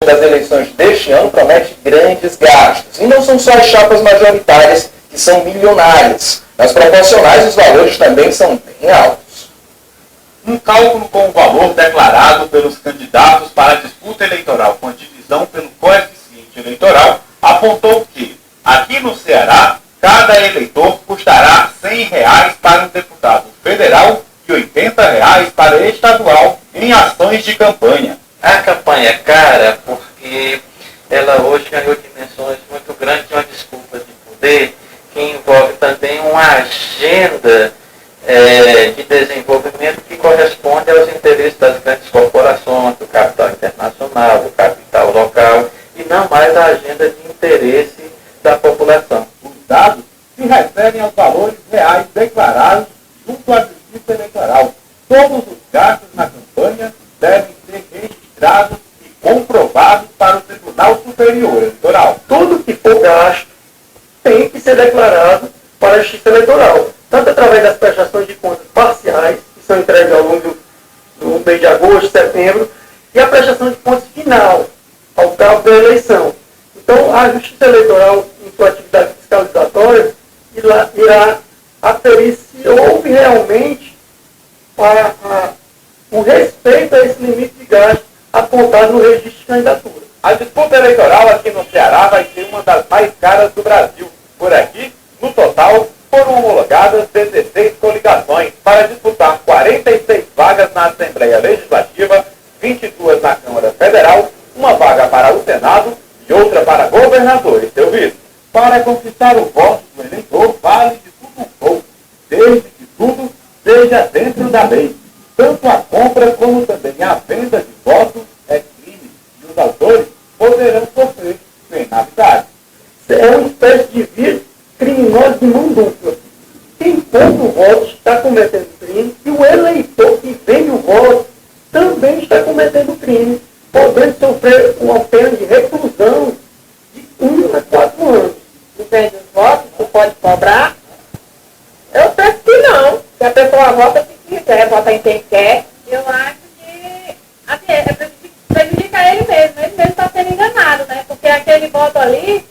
para as eleições deste ano promete grandes gastos. E não são só as chapas majoritárias que são milionárias. Nas proporcionais, os valores também são bem altos. Um cálculo com o valor declarado pelos candidatos para a disputa eleitoral com a divisão pelo coeficiente eleitoral apontou que, aqui no Ceará, cada eleitor custará R$100 para um deputado federal e R$80 para estadual em ações de campanha. A campanha é cara porque ela hoje ganhou dimensões muito grandes de uma disputa de poder que envolve também uma agenda de desenvolvimento que corresponde aos interesses das grandes corporações, do capital internacional, do capital local, e não mais a agenda de interesse da população. Os dados se referem aos valores reais declarados junto à Justiça Eleitoral. Todos os gastos na campanha devem ser registrados e comprovados para o Tribunal Superior Eleitoral. Tudo que for gasto tem que ser declarado para a Justiça Eleitoral, tanto através das prestações de contas parciais, que são entregues ao longo do mês de agosto, setembro, e a prestação de contas final, ao cabo da eleição. Então, a Justiça Eleitoral, em sua atividade fiscalizatória, irá aferir se houve realmente o respeito a esse limite de gasto apontado no registro de candidatura. A disputa eleitoral aqui no Ceará vai ser uma das mais caras do Brasil. Por aqui, no total, foram homologadas 16 coligações para disputar 46 vagas na Assembleia Legislativa, 22 na Câmara Federal, uma vaga para o Senado e outra para governador e seu vice. Para conquistar o voto do eleitor, vale de tudo um pouco, desde que tudo seja dentro da lei. Tanto a compra como também a venda de votos é crime e os autores poderão sofrer penalidade. É uma espécie de via criminosa de mão dupla. Quem compra o voto está cometendo crime e o eleitor que vende o voto também está cometendo crime, podendo sofrer uma pena de reclusão de 1 a 4 anos. E vende os votos, tu pode cobrar? Eu penso que não. Se a pessoa vota se quiser, vota em quem quer. Eu acho que assim, prejudica ele mesmo está sendo enganado, né? Porque aquele voto ali